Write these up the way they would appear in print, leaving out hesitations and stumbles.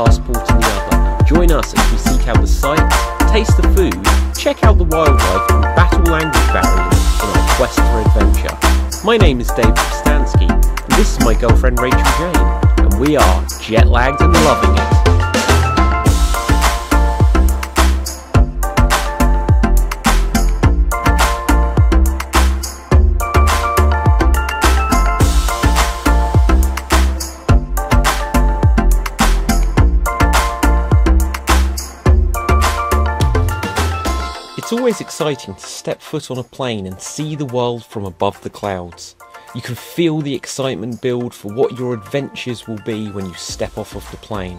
passport in the other. Join us as we seek out the sights, taste the food, check out the wildlife and battle language barriers in our quest for adventure. My name is Pustansky, and this is my girlfriend Rachel Jayne, and we are jet lagged and loving it. It's always exciting to step foot on a plane and see the world from above the clouds. You can feel the excitement build for what your adventures will be when you step off of the plane.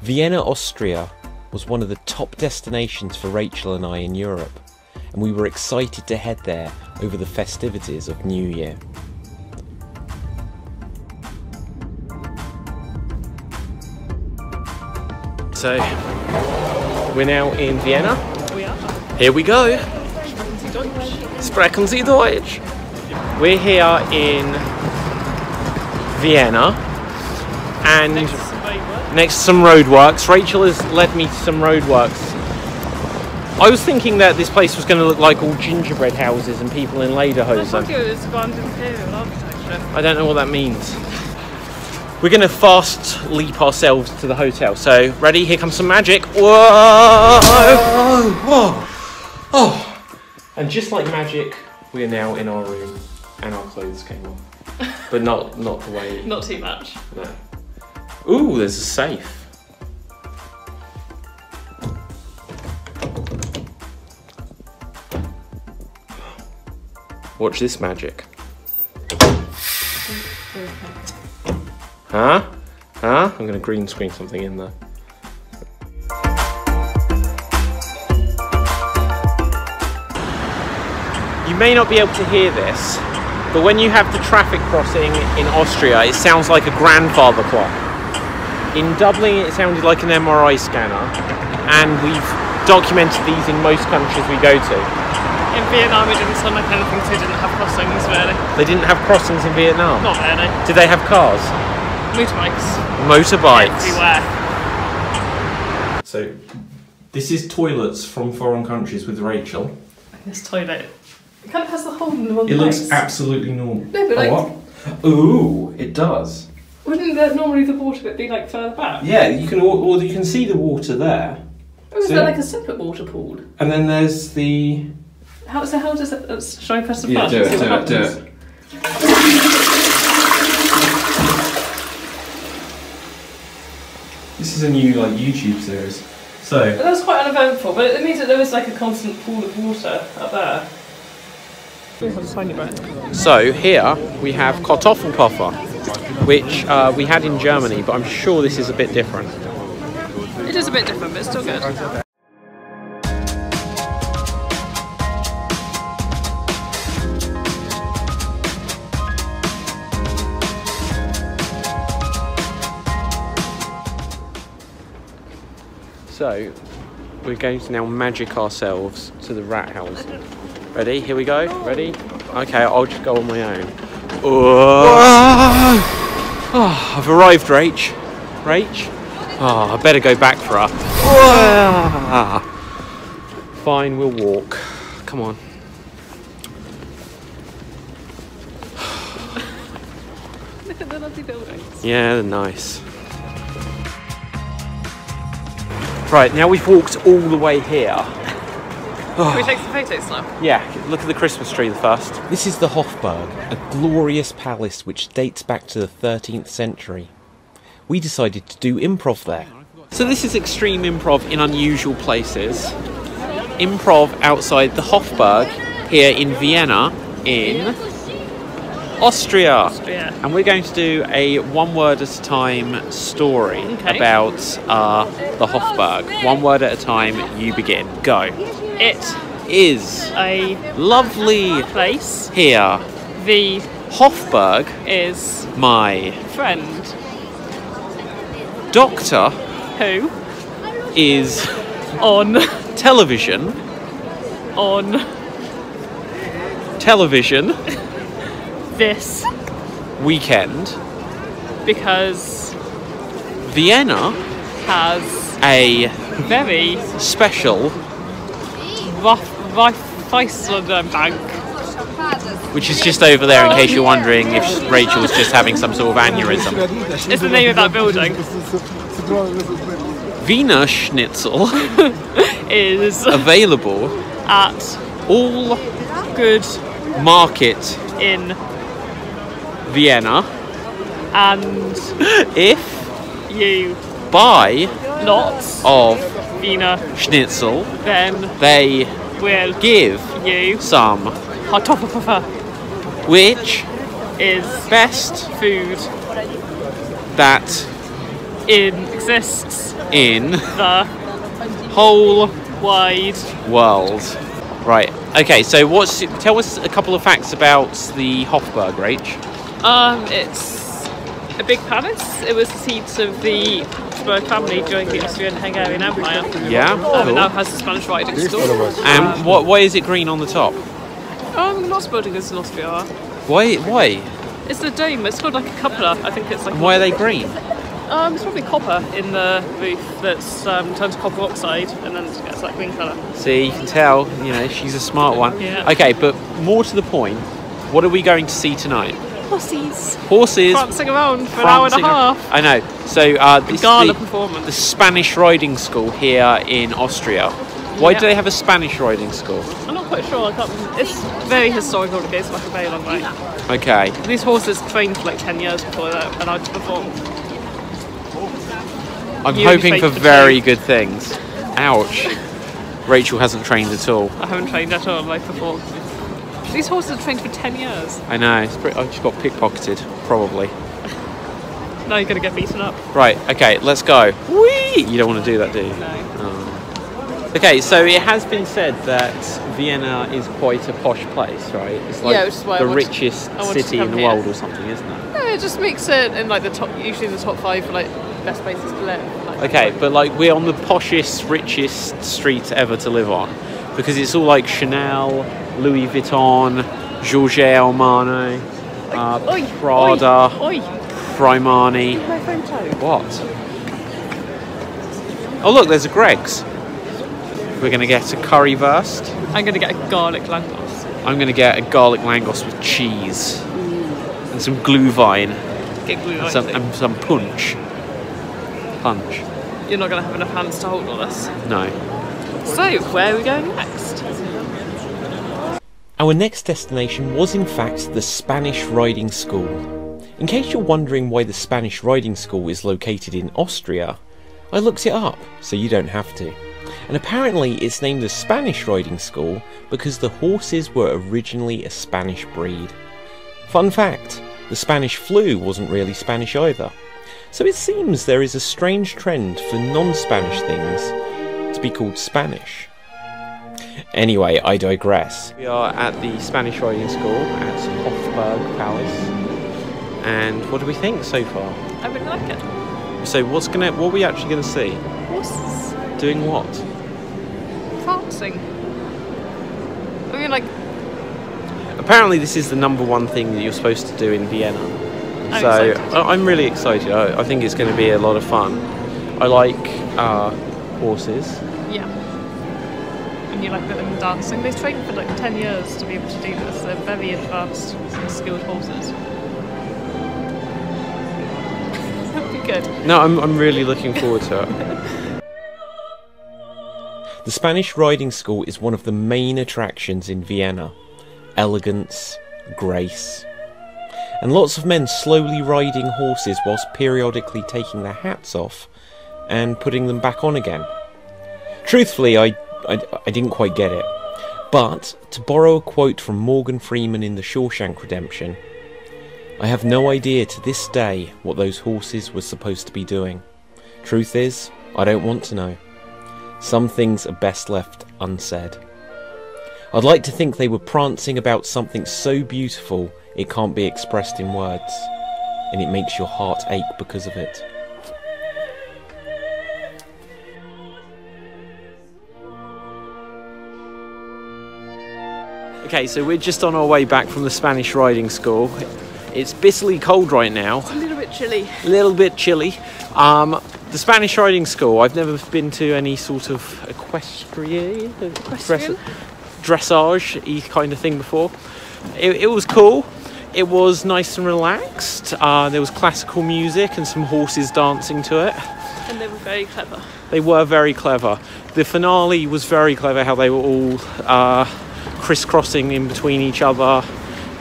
Vienna, Austria was one of the top destinations for Rachel and I in Europe, and we were excited to head there over the festivities of New Year. So, we're now in Vienna. Here we go. Sprechen Sie Deutsch. We're here in Vienna and next to some roadworks. Rachel has led me to some roadworks. I was thinking that this place was going to look like all gingerbread houses and people in lederhosen. I thought it was grand imperial architecture. I don't know what that means. We're going to fast leap ourselves to the hotel. So, ready? Here comes some magic. Whoa! Whoa! Oh! And just like magic, we are now in our room, and our clothes came off. But not the way. Not too much. No. Ooh, there's a safe. Watch this magic. Huh? Huh? I'm gonna green screen something in there. You may not be able to hear this, but when you have the traffic crossing in Austria, it sounds like a grandfather clock. In Dublin, it sounded like an MRI scanner, and we've documented these in most countries we go to. In Vietnam, it didn't sound like anything, so it didn't have crossings, really. They didn't have crossings in Vietnam? Not really. Did they have cars? Motorbikes. Motorbikes. Everywhere. So, this is toilets from foreign countries with Rachel. This toilet. It kind of has the hole in the wrong It place. looks absolutely normal. No, but like... what? Ooh, it does. Wouldn't normally the water bit be like further back? Yeah, you can, or you can see the water there. Oh, is there like a separate water pool? And then there's the... How does it... Shall I press the Yeah, flash? do it. This is a new like YouTube series. So that was quite uneventful, but it means that there was like a constant pool of water up there. So here we have Kartoffelpuffer, which we had in Germany, but I'm sure this is a bit different. It is a bit different, but it's still good. So we're going to now magic ourselves to the rat house. Ready? Here we go. Ready? Okay, I'll just go on my own. Oh, I've arrived, Rach. Rach? Oh, I better go back for her. Fine, we'll walk. Come on. Look at the lovely buildings. Yeah, they're nice. Right, now we've walked all the way here. Can we take some photos now? Yeah, look at the Christmas tree first. This is the Hofburg, a glorious palace which dates back to the 13th century. We decided to do improv there. So this is Extreme Improv in unusual places. Improv outside the Hofburg here in Vienna in Austria. And we're going to do a one word at a time story about the Hofburg. One word at a time, you begin. Go. It is a lovely place here. The Hofburg is my friend doctor who is on television this weekend because Vienna has a very special, Weissländer Bank. which is just over there in case you're wondering if Rachel was just having some sort of aneurysm. It's the name of that building. Wiener Schnitzel Is available at all Good market in Vienna and if you buy lots of Wiener, Schnitzel then they will give you some Kartoffelpuffer which is best food that exists in the whole wide world. Right, okay, so tell us a couple of facts about the Hofburg, Rach. It's a big palace. It was the seat of the Habsburg family during the Austrian-Hungarian Empire. Yeah, It cool. now has a Spanish riding school. And why is it green on the top? Lots of buildings in Austria are. Why? It's the dome. It's called like a cupola. I think it's like. And why are they green? It's probably copper in the roof that's turned to copper oxide and then it gets that green colour. See, you can tell, she's a smart one. Yeah. Okay, but more to the point, what are we going to see tonight? Horses. Horses Prancing around for an hour and a half. I know. So this Gala is performance. the Spanish riding school here in Austria. Why Yeah. do they have a Spanish riding school? I'm not quite sure. It's very historical. It goes back a very long way. Okay. These horses trained for like 10 years before they're allowed to perform. I'm You only hoping for trained for very good things. Ouch. Rachel hasn't trained at all. I haven't trained at all like before. These horses are trained for 10 years. I know. I just got pickpocketed, probably. Now you're going to get beaten up. Right, okay, let's go. Whee! You don't want to do that, do you? No. Okay, so it has been said that Vienna is quite a posh place, right? It's like Yeah, which is why the I wanted- richest I wanted to city in come the here. world or something, isn't it? No, it just makes it in like the top, usually in the top 5 for like best places to live. Like, Okay, but like we're on the poshest, richest street ever to live on because it's all like Chanel, Louis Vuitton, Giorgio Armani, Oi, Prada, Oi, Primani. my photo. What? Oh look, there's a Greg's. We're going to get a currywurst. I'm going to get a garlic langos. I'm going to get a garlic langos with cheese and some glühwein Get glue and on some punch. Punch. You're not going to have enough hands to hold all this. No. So, where are we going next? Our next destination was in fact the Spanish Riding School. In case you're wondering why the Spanish Riding School is located in Austria, I looked it up so you don't have to. And apparently it's named the Spanish Riding School because the horses were originally a Spanish breed. Fun fact, the Spanish flu wasn't really Spanish either. So it seems there is a strange trend for non-Spanish things to be called Spanish. Anyway, I digress. We are at the Spanish Riding School at Hofburg Palace. And what do we think so far? I really like it. So what are we actually going to see? Horses. Doing what? Prancing. I mean, like, Apparently this is the #1 thing that you're supposed to do in Vienna. I'm So excited. I'm really excited. I think it's going to be a lot of fun. I like horses. yeah. And you like them dancing. They've trained for like 10 years to be able to do this. They're very advanced and skilled horses. That'd be good. No, I'm really looking forward to it. The Spanish Riding School is one of the main attractions in Vienna. Elegance, grace, and lots of men slowly riding horses whilst periodically taking their hats off and putting them back on again. Truthfully, I didn't quite get it, but to borrow a quote from Morgan Freeman in The Shawshank Redemption, I have no idea to this day what those horses were supposed to be doing. Truth is, I don't want to know. Some things are best left unsaid. I'd like to think they were prancing about something so beautiful it can't be expressed in words, and it makes your heart ache because of it. Okay, so we're just on our way back from the Spanish Riding School. It's bitterly cold right now. It's a little bit chilly. A little bit chilly. The Spanish riding school. I've never been to any sort of Equestrian? dressage-y kind of thing before. It was cool. It was nice and relaxed. There was classical music and some horses dancing to it. And they were very clever. They were very clever. The finale was very clever, how they were all crisscrossing in between each other.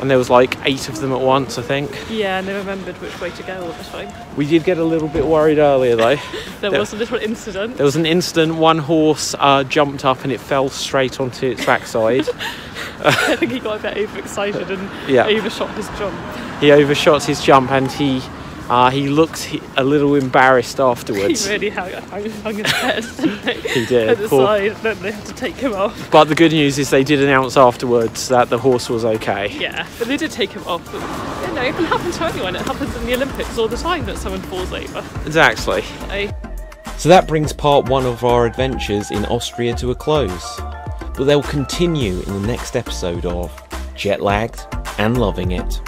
And there was like 8 of them at once, I think. Yeah, and they remembered which way to go all the time. We did get a little bit worried earlier, though. There was a little incident. There was an incident. One horse jumped up and it fell straight onto its backside. I think he got a bit overexcited and overshot his jump. He overshot his jump and he looked a little embarrassed afterwards. He really hung his head. He did. At the side, then they had to take him off. But the good news is they did announce afterwards that the horse was okay. Yeah, but they did take him off. And, you know, it can happen to anyone. It happens in the Olympics all the time that someone falls over. Exactly. So that brings part 1 of our adventures in Austria to a close. But they'll continue in the next episode of Jet Lagged and Loving It.